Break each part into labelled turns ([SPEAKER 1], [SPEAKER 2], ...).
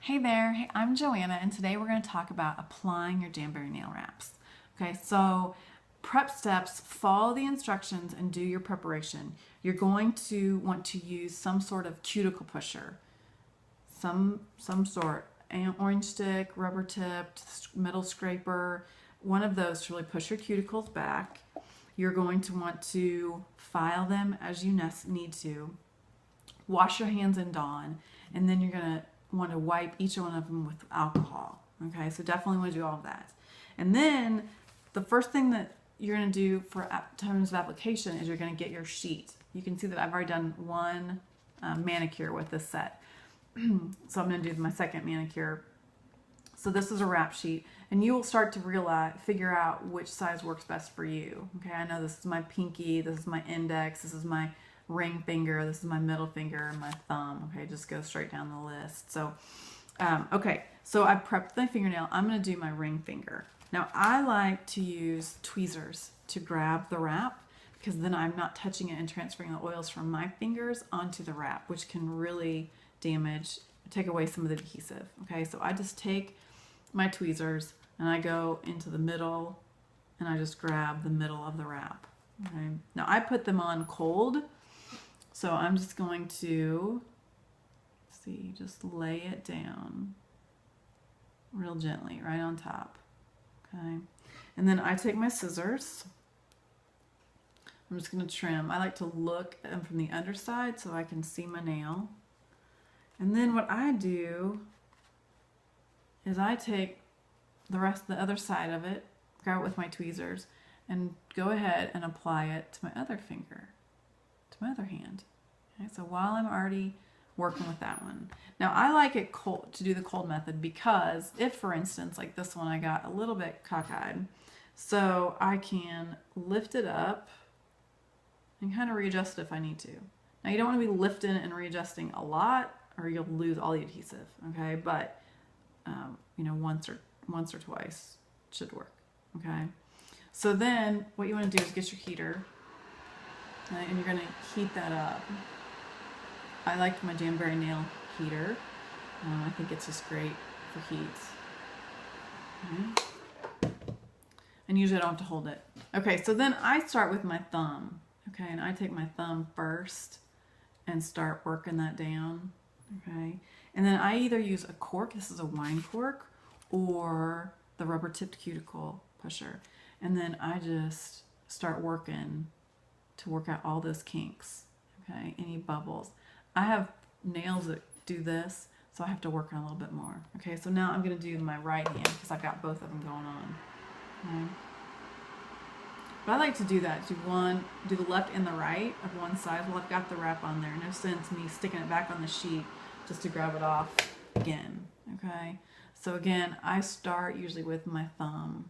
[SPEAKER 1] Hey there, hey, I'm Joanna, and today we're going to talk about applying your Jamberry nail wraps. Okay, so prep steps, follow the instructions and do your preparation. You're going to want to use some sort of cuticle pusher, some sort, an orange stick, rubber tipped, metal scraper, one of those to really push your cuticles back. You're going to want to file them as you need to. Wash your hands in Dawn, and then you're going to want to wipe each one of them with alcohol. Okay, so definitely want to do all of that. And then the first thing that you're going to do for terms of application is you're going to get your sheet. You can see that I've already done one manicure with this set. So I'm going to do my second manicure. So this is a wrap sheet, and you will start to figure out which size works best for you. Okay, I know this is my pinky, this is my index, this is my ring finger, this is my middle finger, and my thumb. Okay, just go straight down the list. So, okay, so I've prepped my fingernail. I'm going to do my ring finger. Now, I like to use tweezers to grab the wrap because then I'm not touching it and transferring the oils from my fingers onto the wrap, which can really take away some of the adhesive. Okay, so I just take my tweezers and I go into the middle and I just grab the middle of the wrap. Okay, now I put them on cold. So I'm just going to, just lay it down real gently right on top. Okay. And then I take my scissors. I'm just going to trim. I like to look from the underside so I can see my nail. And then what I do is I take the other side of it, grab it with my tweezers, and go ahead and apply it to my other finger, to my other hand. Okay, so while I'm already working with that one. Now I like it cold, to do the cold method, because if, for instance, like this one, I got a little bit cockeyed, so I can lift it up and kind of readjust it if I need to. Now you don't want to be lifting and readjusting a lot or you'll lose all the adhesive, okay? But, you know, once or twice should work, okay? So then what you want to do is get your heater, and you're going to heat that up. I like my Jamberry nail heater. I think it's just great for heat. Okay. And usually I don't have to hold it. Okay, so then I start with my thumb. Okay, and I take my thumb first and start working that down. Okay, and then I either use a cork, this is a wine cork, or the rubber tipped cuticle pusher. And then I just start working to work out all those kinks, okay, any bubbles. I have nails that do this, so I have to work on a little bit more. Okay, so now I'm going to do my right hand because I've got both of them going on. Okay. But I like to do that. Do the left and the right of one side. Well, I've got the wrap on there. No sense me sticking it back on the sheet just to grab it off again. Okay, so again, I start usually with my thumb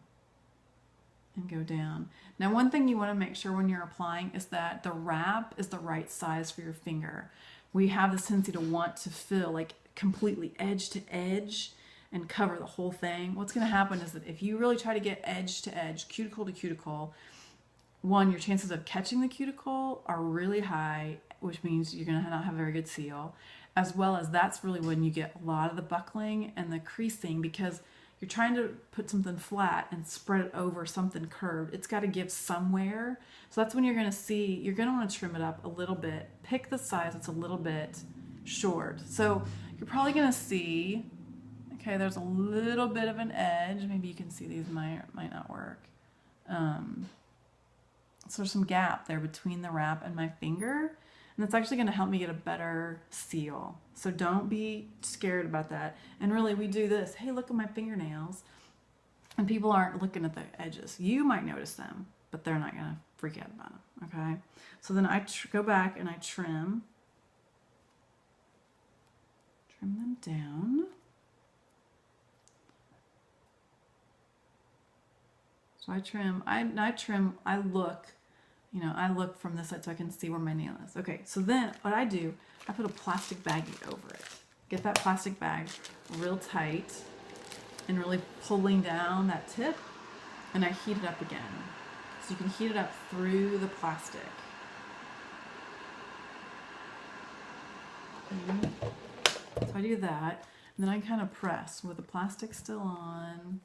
[SPEAKER 1] and go down. Now, one thing you want to make sure when you're applying is that the wrap is the right size for your finger. We have this tendency to want to fill like completely edge to edge and cover the whole thing. What's going to happen is that if you really try to get edge to edge, cuticle to cuticle, one, your chances of catching the cuticle are really high, which means you're going to not have a very good seal, as well as that's really when you get a lot of the buckling and the creasing, because you're trying to put something flat and spread it over something curved. It's got to give somewhere. So that's when you're going to want to trim it up a little bit. Pick the size that's a little bit short. So you're probably going to see, okay, there's a little bit of an edge. Maybe you can see these might not work. So there's some gap there between the wrap and my finger. And that's actually going to help me get a better seal. So don't be scared about that. And really, we do this. Hey, look at my fingernails. And people aren't looking at the edges. You might notice them, but they're not going to freak out about them. Okay? So then I go back and I trim them down. So I look from this side so I can see where my nail is. Okay, so then what I do, I put a plastic baggie over it. Get that plastic bag real tight and really pulling down that tip, and I heat it up again. So you can heat it up through the plastic. Okay. So I do that. then I kind of press with the plastic still on.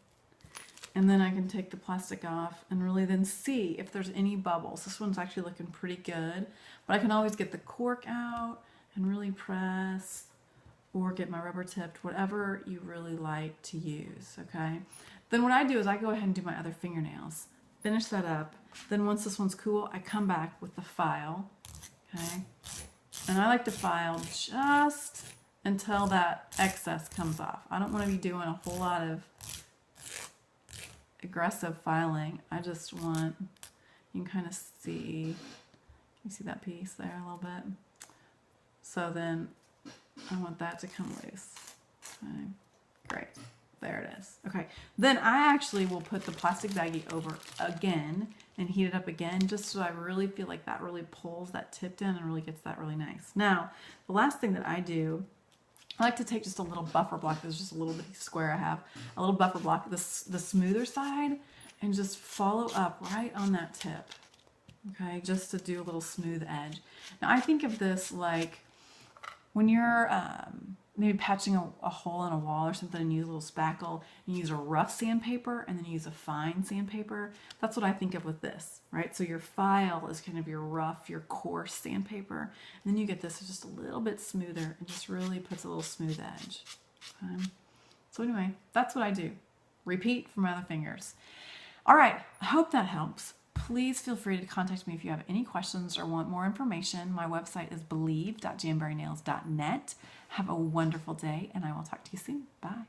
[SPEAKER 1] And then I can take the plastic off and really then see if there's any bubbles. This one's actually looking pretty good, but I can always get the cork out and really press, or get my rubber tipped, whatever you really like to use, okay? Then what I do is I go ahead and do my other fingernails, finish that up. Then once this one's cool, I come back with the file, okay? And I like to file just until that excess comes off. I don't want to be doing a whole lot of aggressive filing. I just want, you can kind of see, you see that piece there a little bit? So then I want that to come loose. Okay, great. There it is. Okay, then I actually will put the plastic baggie over again and heat it up again, just so I really feel like that really pulls that tip in and really gets that really nice. Now, the last thing that I do, I like to take just a little buffer block. There's just a little bitty square I have, a little buffer block, the smoother side, and just follow up right on that tip. Okay, just to do a little smooth edge. Now I think of this like when you're maybe patching a hole in a wall or something and use a little spackle, and you use a rough sandpaper and then you use a fine sandpaper. That's what I think of with this, right? So your file is kind of your rough, your coarse sandpaper, and then you get this just a little bit smoother and just really puts a little smooth edge. Okay? So anyway, that's what I do. Repeat for my other fingers. All right, I hope that helps. Please feel free to contact me if you have any questions or want more information. My website is believe.jamberrynails.net. Have a wonderful day, and I will talk to you soon. Bye.